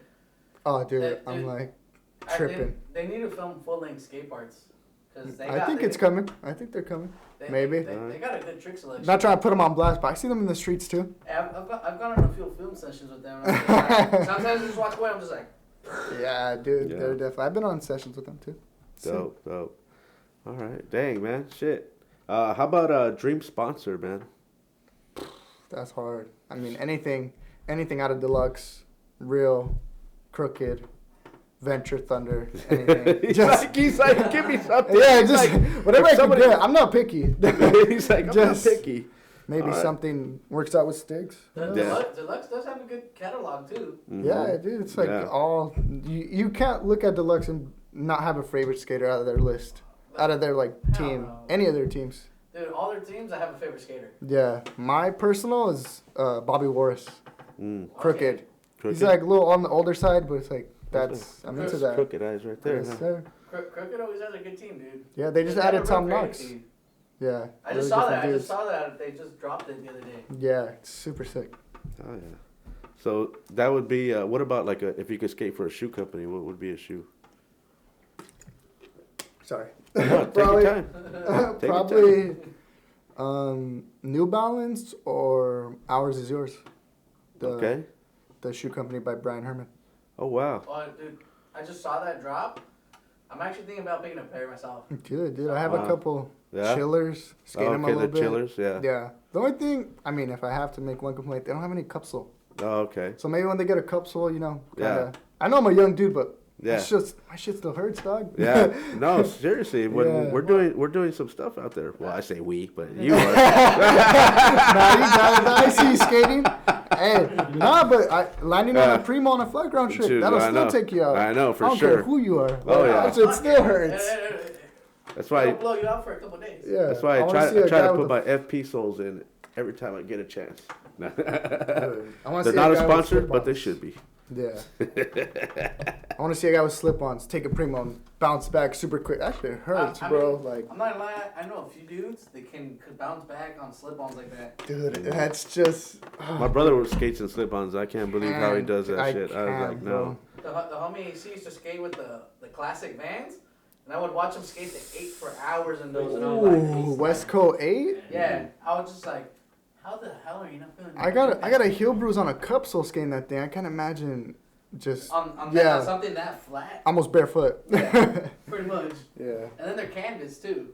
Speaker 2: oh, dude, I'm like tripping.
Speaker 3: They need to film full length skate parts.
Speaker 2: I think it's coming. I think they're coming. Maybe.
Speaker 3: They got a good trick selection.
Speaker 2: Not trying to put them on blast, but I see them in the streets too.
Speaker 3: I've gone on a few film sessions with them. Sometimes I just walk away. I'm just like.
Speaker 2: Yeah, dude. Yeah. They're definitely. I've been on sessions with them too.
Speaker 1: Dope. All right, dang man, shit. How about a dream sponsor, man?
Speaker 2: That's hard. I mean, anything out of Deluxe, Real, Crooked, Venture Thunder, anything.
Speaker 1: he's like, give me something.
Speaker 2: Yeah,
Speaker 1: he's
Speaker 2: just
Speaker 1: like,
Speaker 2: whatever I can get. I'm not picky.
Speaker 1: He's like, I'm not picky.
Speaker 2: Maybe something works out with Sticks.
Speaker 3: Deluxe does have a good catalog too.
Speaker 2: Mm-hmm. Yeah, dude. It's like all you can't look at Deluxe and not have a favorite skater out of their list, out of their like team, any of their teams.
Speaker 3: Dude, all their teams, I have a favorite skater.
Speaker 2: Yeah, my personal is Bobby Warris, Crooked.
Speaker 3: Okay.
Speaker 2: He's like a little on the older side, but it's like I'm into that.
Speaker 1: Crooked eyes right there.
Speaker 2: Yes, sir.
Speaker 3: Crooked always has a good team, dude.
Speaker 2: Yeah, they just added Tom Knox. Yeah.
Speaker 3: I just saw that. I just saw that. They just dropped it the other day.
Speaker 2: Yeah, it's super sick.
Speaker 1: Oh yeah. So that would be. What about like if you could skate for a shoe company? What would be a shoe?
Speaker 2: Sorry.
Speaker 1: Take your time.
Speaker 2: Probably New Balance or Ours Is Yours. The shoe company by Brian Herman.
Speaker 1: Oh wow.
Speaker 3: Oh dude, I just saw that drop. I'm actually thinking about picking a pair myself.
Speaker 2: Good, dude. I have a couple chillers. Skate them a little bit.
Speaker 1: Chillers, yeah.
Speaker 2: Yeah. The only thing, I mean, if I have to make one complaint, they don't have any cup sole.
Speaker 1: Oh, okay.
Speaker 2: So maybe when they get a cup sole, you know, kinda. Yeah. I know I'm a young dude, but it's just my shit still hurts, dog.
Speaker 1: Yeah. No, seriously. When we're doing some stuff out there. Well, I say we, but you are.
Speaker 2: Nah, you got it. I see you skating. Hey, but landing on a primo on a flat ground trick, that'll still take you out.
Speaker 1: I know, for
Speaker 2: sure. I don't care who you are.
Speaker 1: Oh, yeah.
Speaker 2: It still hurts.
Speaker 1: That's why
Speaker 3: It'll blow you out for a couple days.
Speaker 2: Yeah.
Speaker 1: That's why I try to put my FP soles in every time I get a chance. They're not a sponsor, but they should be.
Speaker 2: Yeah. I want to see a guy with slip-ons take a primo and bounce back super quick. Actually, it hurts, bro. Like
Speaker 3: I'm not lying. I know a few dudes that can bounce back on slip-ons like that.
Speaker 2: Dude, that's just.
Speaker 1: My brother skates in slip-ons. I can't believe how he does that shit. I was like, no.
Speaker 3: The homie used to skate with the classic Vans, and I would watch him skate the 8 for hours in those. And I was like,
Speaker 2: West Coast 8.
Speaker 3: Yeah, I was just like, how the hell are you not feeling?
Speaker 2: I got a heel bruise on a cup sole skating that thing. I can't imagine just
Speaker 3: on something that flat.
Speaker 2: Almost barefoot.
Speaker 3: Yeah, pretty much.
Speaker 2: Yeah.
Speaker 3: And then they're canvas too.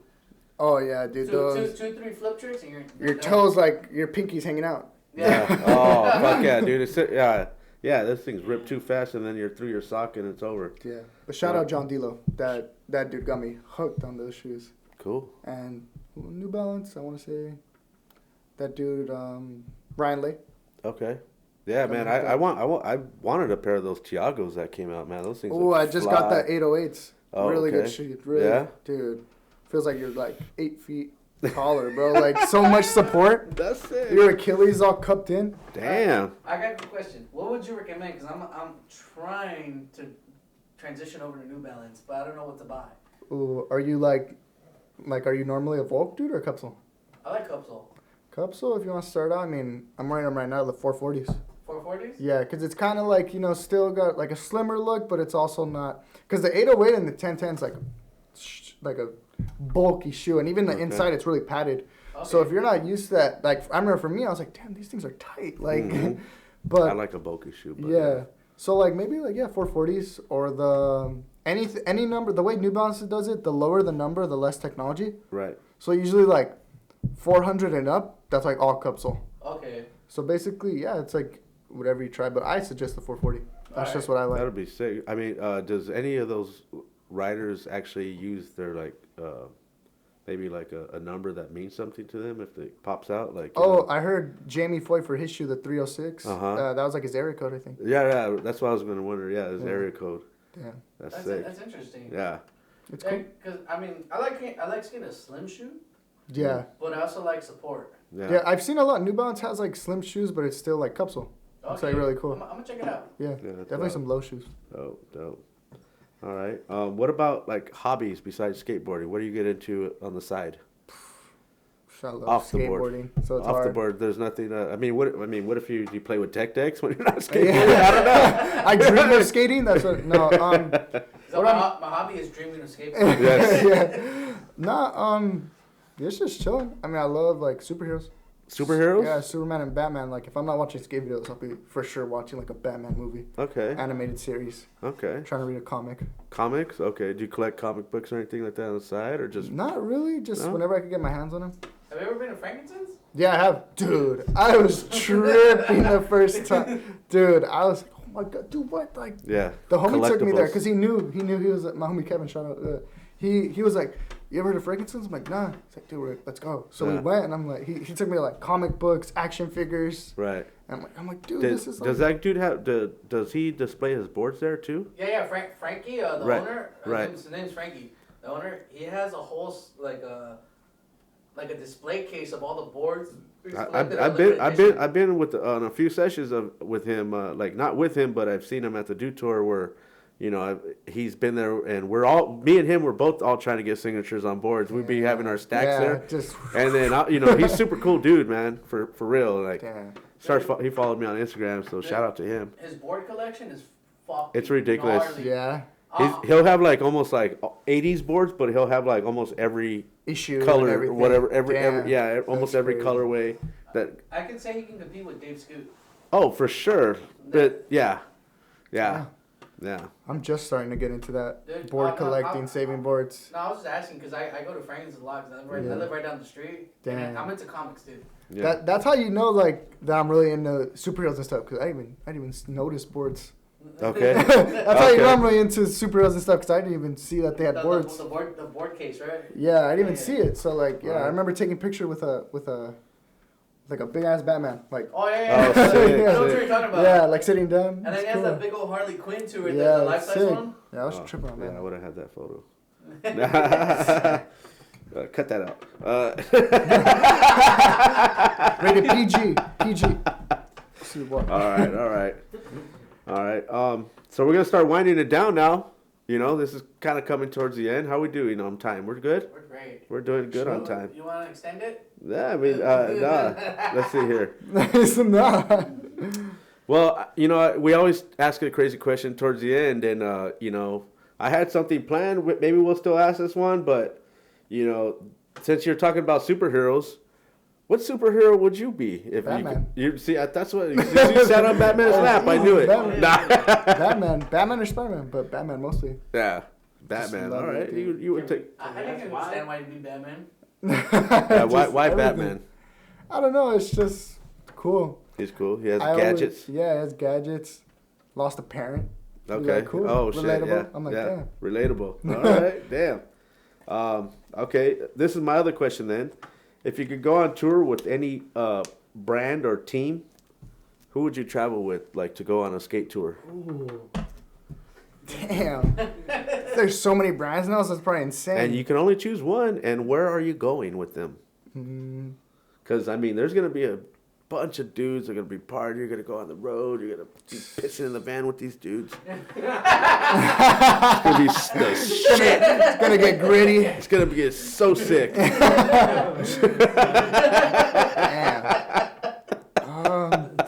Speaker 2: Oh yeah, dude.
Speaker 3: Two, 3 flip tricks, and
Speaker 2: your toes like your pinky's hanging out.
Speaker 1: Yeah. Oh fuck yeah, dude. Yeah, this thing's ripped too fast, and then you're through your sock and it's over.
Speaker 2: Yeah. But shout out John Dilo. That dude got me hooked on those shoes.
Speaker 1: Cool.
Speaker 2: And New Balance, I want to say. That dude, Ryan Lay.
Speaker 1: Okay. Yeah, man. I wanted a pair of those Tiagos that came out, man. Those things.
Speaker 2: Oh, I just got that 808s.
Speaker 1: Oh,
Speaker 2: really good shit. Really, dude. Feels like you're like 8 feet taller, bro. Like so much support.
Speaker 1: That's it.
Speaker 2: Your Achilles all cupped in.
Speaker 1: Damn.
Speaker 3: I got a good question. What would you recommend? Because I'm trying to transition over to New Balance, but I don't know what to buy.
Speaker 2: Ooh, are you like are you normally a Volk dude or a Cupsole?
Speaker 3: I like Cupsole.
Speaker 2: Cupsole, if you want to start out, I mean, I'm wearing them right now, the 440s.
Speaker 3: 440s?
Speaker 2: Yeah, because it's kind of like, you know, still got like a slimmer look, but it's also not. Because the 808 and the 1010's like a bulky shoe, and even the inside, it's really padded. Okay. So if you're not used to that, like, I remember for me, I was like, damn, these things are tight. Like, but.
Speaker 1: I like a bulky shoe. But
Speaker 2: yeah. So, like, maybe, 440s or the. Any number, the way New Balance does it, the lower the number, the less technology.
Speaker 1: Right.
Speaker 2: So usually, 400 and up, that's like all Cupsole.
Speaker 3: Okay.
Speaker 2: So basically, yeah, it's like whatever you try, but I suggest the 440. That's just what I like.
Speaker 1: That'll be sick. I mean, does any of those riders actually use their maybe a number that means something to them if it pops out?
Speaker 2: I heard Jamie Foy for his shoe, the 306. That was like his area code, I think.
Speaker 1: Yeah, that's what I was gonna wonder. Yeah, his area code.
Speaker 2: Yeah.
Speaker 1: That's sick.
Speaker 3: That's interesting.
Speaker 1: Yeah.
Speaker 2: It's cool.
Speaker 3: Because I mean, I like skating a slim shoe.
Speaker 2: Yeah.
Speaker 3: But I also like support.
Speaker 2: Yeah, I've seen a lot. New Balance has like slim shoes, but it's still like capsule.
Speaker 3: Okay.
Speaker 2: It's like really cool.
Speaker 3: I'm gonna check it out.
Speaker 2: Yeah, definitely some low shoes.
Speaker 1: Dope. All right. What about like hobbies besides skateboarding? What do you get into on the side?
Speaker 2: I love
Speaker 1: Off the
Speaker 2: skateboarding,
Speaker 1: board.
Speaker 2: so it's
Speaker 1: Off
Speaker 2: hard.
Speaker 1: the board, there's nothing. What if you play with tech decks when you're not skating?
Speaker 2: Yeah.
Speaker 1: I don't know.
Speaker 2: I dream of skating. That's what. No.
Speaker 3: So my hobby is dreaming of skateboarding.
Speaker 1: Yes.
Speaker 2: Yeah. Nah. It's just chilling. I mean, I love like superheroes.
Speaker 1: Superheroes?
Speaker 2: Yeah, Superman and Batman. Like, if I'm not watching skate videos, I'll be for sure watching like a Batman movie.
Speaker 1: Okay.
Speaker 2: Animated series.
Speaker 1: Okay.
Speaker 2: Trying to read a comic.
Speaker 1: Comics? Okay. Do you collect comic books or anything like that on the side, or just?
Speaker 2: Not really. Just whenever I could get my hands on them.
Speaker 3: Have you ever been to Frankenstein's?
Speaker 2: Yeah, I have. Dude, I was tripping the first time. Dude, I was like, oh my god, dude, what? Like,
Speaker 1: Yeah.
Speaker 2: the homie took me there
Speaker 1: Collectibles.
Speaker 2: because he knew he was my homie Kevin. Shout out. He was like, you ever heard of Frankenstein's? I'm like, nah. He's like, dude, let's go. So we went, and I'm like, he took me to like comic books, action figures.
Speaker 1: Right.
Speaker 2: And I'm like, dude, this is.
Speaker 1: Does that dude have? Does he display his boards there too?
Speaker 3: Yeah. Frankie, the owner.
Speaker 1: Right.
Speaker 3: His name's Frankie. The owner. He has a whole like a display case of all the boards.
Speaker 1: I've been with on a few sessions with him. Like not with him, but I've seen him at the Dew Tour where. He's been there, and me and him, we're both all trying to get signatures on boards. We'd be having our stacks there, and then he's super cool dude, man, for real. Like, he followed me on Instagram, so shout out to him.
Speaker 3: His board collection is fucking.
Speaker 1: It's ridiculous.
Speaker 3: Gnarly.
Speaker 2: Yeah.
Speaker 1: He'll have like almost like 80s boards, but he'll have like almost every
Speaker 2: issue,
Speaker 1: color,
Speaker 2: and
Speaker 1: whatever, almost
Speaker 2: That's
Speaker 1: every
Speaker 2: crazy.
Speaker 1: colorway. That
Speaker 3: I can say he can compete with Dave Scoot.
Speaker 1: oh, for sure, but yeah.
Speaker 2: I'm just starting to get into that.
Speaker 3: Dude,
Speaker 2: board collecting, saving boards.
Speaker 3: No, I was just asking because I go to Franklin's a lot because I live right down the street.
Speaker 2: Damn.
Speaker 3: And I'm into comics too.
Speaker 1: Yeah.
Speaker 2: That's how you know like that I'm really into superheroes and stuff because I didn't even notice boards.
Speaker 1: Okay.
Speaker 2: That's how you know I'm really into superheroes and stuff because I didn't even see that they had boards.
Speaker 3: The board case, right?
Speaker 2: Yeah, I didn't even see it. So like, I remember taking a picture with a like a big ass Batman, like.
Speaker 3: Oh yeah.
Speaker 1: Oh,
Speaker 3: I
Speaker 1: sick,
Speaker 3: know what you're talking about.
Speaker 2: Yeah, like sitting down.
Speaker 3: And then
Speaker 2: It's
Speaker 3: he has
Speaker 2: cool.
Speaker 3: that big old Harley Quinn too, right
Speaker 2: Yeah,
Speaker 3: there, the life size
Speaker 2: sick.
Speaker 3: one.
Speaker 2: Yeah, I was tripping on that.
Speaker 1: Yeah, I would have had that photo. Cut that out.
Speaker 2: Rated PG. See what?
Speaker 1: All right. So we're gonna start winding it down now. This is kind of coming towards the end. How we doing on time? We're good.
Speaker 3: We're great.
Speaker 1: We're doing good on time.
Speaker 3: You want to extend it?
Speaker 1: Yeah, I mean, nah. Let's see here.
Speaker 2: It's not.
Speaker 1: Well, we always ask a crazy question towards the end, and I had something planned. Maybe we'll still ask this one, but since you're talking about superheroes, what superhero would you be if
Speaker 2: Batman.
Speaker 1: you see? That's what you sat on Batman's lap. I knew it.
Speaker 2: Batman or Spider-Man, but Batman mostly.
Speaker 1: Yeah, Batman. All right, you would take.
Speaker 3: I didn't understand why you'd be Batman.
Speaker 1: Why Batman?
Speaker 2: I don't know. It's just cool.
Speaker 1: He's cool. He has gadgets.
Speaker 2: He has gadgets. Lost a parent.
Speaker 1: Okay.
Speaker 2: Like, cool.
Speaker 1: Oh
Speaker 2: Relatable.
Speaker 1: shit. Yeah.
Speaker 2: I'm like,
Speaker 1: yeah.
Speaker 2: damn.
Speaker 1: Relatable. All right. Damn. Okay. This is my other question then. If you could go on tour with any brand or team, who would you travel with, like to go on a skate tour?
Speaker 2: Ooh. Damn. There's so many brands now, so it's probably insane.
Speaker 1: And you can only choose one. And where are you going with them? Because there's gonna be a bunch of dudes that are gonna be partying. You're gonna go on the road. You're gonna be pissing in the van with these dudes. It's gonna be the shit.
Speaker 2: It's gonna get gritty.
Speaker 1: It's gonna be so sick.
Speaker 2: Damn.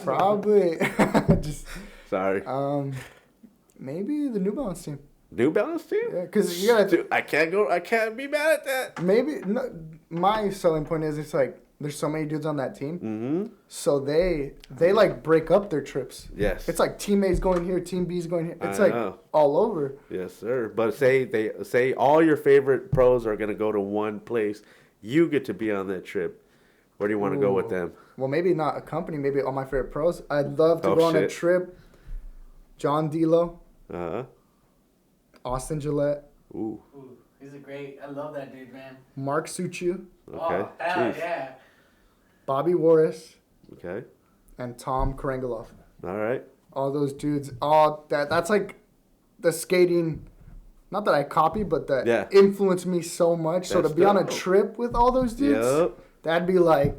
Speaker 2: Probably. Just.
Speaker 1: Sorry.
Speaker 2: Maybe the New Balance team.
Speaker 1: New Balance team?
Speaker 2: Yeah, because you gotta.
Speaker 1: Dude, I can't be mad at that.
Speaker 2: Maybe my selling point is it's like there's so many dudes on that team,
Speaker 1: Mm-hmm.
Speaker 2: so they like break up their trips.
Speaker 1: Yes.
Speaker 2: It's like team A's going here, team B's going here. It's
Speaker 1: I
Speaker 2: like
Speaker 1: know.
Speaker 2: all over.
Speaker 1: Yes, sir. But say all your favorite pros are gonna go to one place. You get to be on that trip. Where do you want to go with them?
Speaker 2: Well, maybe not a company. Maybe all my favorite pros. I'd love to
Speaker 1: Oh,
Speaker 2: go on a
Speaker 1: shit.
Speaker 2: trip. John D'Lo,
Speaker 1: Uh-huh.
Speaker 2: Austin Gillette,
Speaker 1: Ooh.
Speaker 3: Ooh, he's a great. I love that dude, man.
Speaker 2: Mark Suciu,
Speaker 1: Okay.
Speaker 3: Oh, hell
Speaker 1: Jeez.
Speaker 3: yeah.
Speaker 2: Bobby Warris,
Speaker 1: Okay.
Speaker 2: and Tom Karangelov.
Speaker 1: All right.
Speaker 2: All those dudes. That's like the skating not that I copy, but that influenced me so much. So to be on a trip with all those dudes, that'd be like,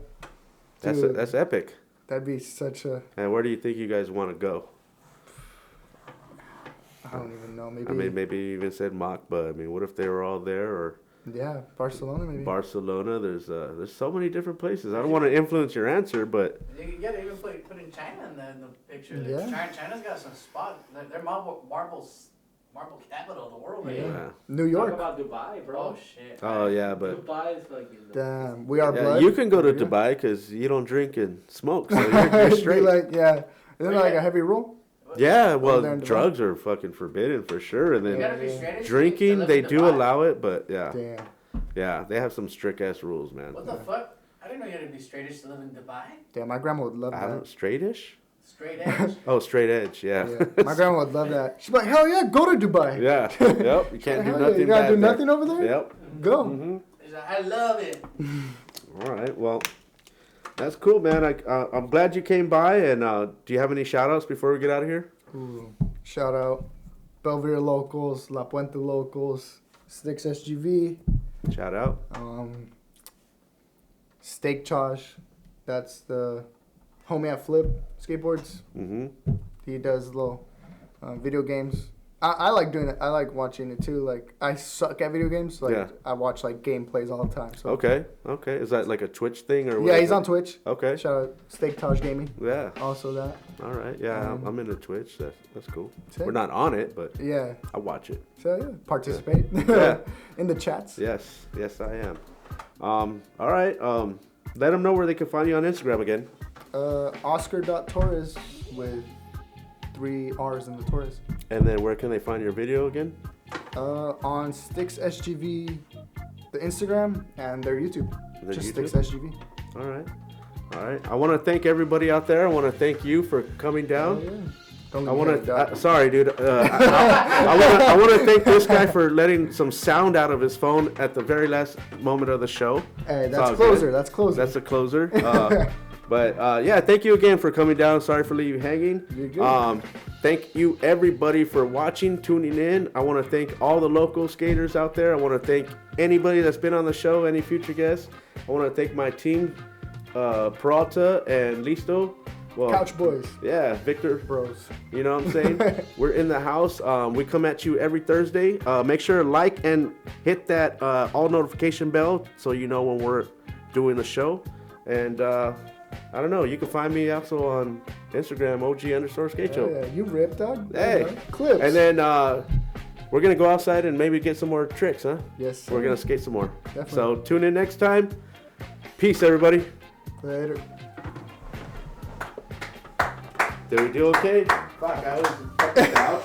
Speaker 2: dude,
Speaker 1: that's epic.
Speaker 2: That'd be such a.
Speaker 1: And where do you think you guys want to go?
Speaker 2: I don't even know. Maybe.
Speaker 1: I mean, maybe you even said Mach, but I mean, what if they were all there or?
Speaker 2: Yeah, Barcelona maybe.
Speaker 1: Barcelona. There's so many different places. I don't want to influence your answer, but.
Speaker 3: You gotta even put in China in the picture.
Speaker 2: Yeah.
Speaker 3: China's got some spot. They're marble capital of the world. Right?
Speaker 2: Yeah. New York.
Speaker 4: Talk about Dubai, bro.
Speaker 3: Oh shit.
Speaker 1: Oh yeah, but.
Speaker 4: Dubai is fucking.
Speaker 2: Damn, we are blood.
Speaker 1: You can go to Dubai because you don't drink and smoke, so you're straight.
Speaker 2: Like, yeah. Isn't it like a heavy rule?
Speaker 1: Yeah, well, drugs are fucking forbidden for sure, and then drinking they do allow it, but
Speaker 2: Damn.
Speaker 1: Yeah, they have some strict ass rules, man.
Speaker 3: What the fuck? I didn't know you had to be straightish to live in Dubai.
Speaker 2: Damn, my grandma would love that.
Speaker 1: Straightish?
Speaker 3: Straight edge.
Speaker 1: Oh, straight edge, yeah.
Speaker 2: My grandma would love that. She's like, hell yeah, go to Dubai.
Speaker 1: Yeah, yep. You can't do nothing.
Speaker 2: You gotta do nothing over there?
Speaker 1: Yep.
Speaker 2: Go.
Speaker 1: Mm-hmm.
Speaker 3: She's like, I love it.
Speaker 1: All right, well, that's cool, man. I'm glad you came by, and do you have any shout-outs before we get out of here?
Speaker 2: Ooh, shout out Belvedere Locals, La Puente Locals, StixSGV.
Speaker 1: Shout out.
Speaker 2: Steak Josh, that's the homie at Flip Skateboards.
Speaker 1: Mm-hmm.
Speaker 2: He does little video games. I like doing it. I like watching it too. Like, I suck at video games. Like, I watch like gameplays all the time. So.
Speaker 1: Okay. Is that like a Twitch thing or what?
Speaker 2: Yeah, he's on Twitch.
Speaker 1: Okay.
Speaker 2: Shout out Steak Josh Gaming.
Speaker 1: Yeah.
Speaker 2: Also that.
Speaker 1: All right. Yeah, I'm into Twitch. That's cool.
Speaker 2: Sick.
Speaker 1: We're not on it, but I watch it.
Speaker 2: So yeah, participate.
Speaker 1: Yeah.
Speaker 2: In the chats.
Speaker 1: Yes, I am. All right. Let them know where they can find you on Instagram again.
Speaker 2: Oscar.Torres with 3 R's in the Torres.
Speaker 1: And then where can they find your video again?
Speaker 2: On StixSGV, the Instagram, and their YouTube. Just StixSGV.
Speaker 1: All right. I want to thank everybody out there. I want to thank you for coming down.
Speaker 2: I want to.
Speaker 1: Sorry, dude. I want to thank this guy for letting some sound out of his phone at the very last moment of the show.
Speaker 2: Hey, that's closer.
Speaker 1: That's a closer. But thank you again for coming down. Sorry for leaving you hanging.
Speaker 2: You're good.
Speaker 1: Thank you everybody for watching, tuning in. I want to thank all the local skaters out there. I want to thank anybody that's been on the show, any future guests. I want to thank my team, Peralta and Listo. Well,
Speaker 2: Couch Boys.
Speaker 1: Yeah, Victor.
Speaker 2: Bros.
Speaker 1: You know what I'm saying? We're in the house. We come at you every Thursday. Make sure to like and hit that all notification bell so you know when we're doing the show. And I don't know. You can find me also on Instagram, OG_Skate Shop.
Speaker 2: Yeah, you ripped, dog.
Speaker 1: Hey.
Speaker 2: Clips.
Speaker 1: And then we're going to go outside and maybe get some more tricks, huh?
Speaker 2: Yes, sir.
Speaker 1: We're going to skate some more.
Speaker 2: Definitely.
Speaker 1: So tune in next time. Peace, everybody.
Speaker 2: Later.
Speaker 1: Did we do okay? Fuck, I was fucking out.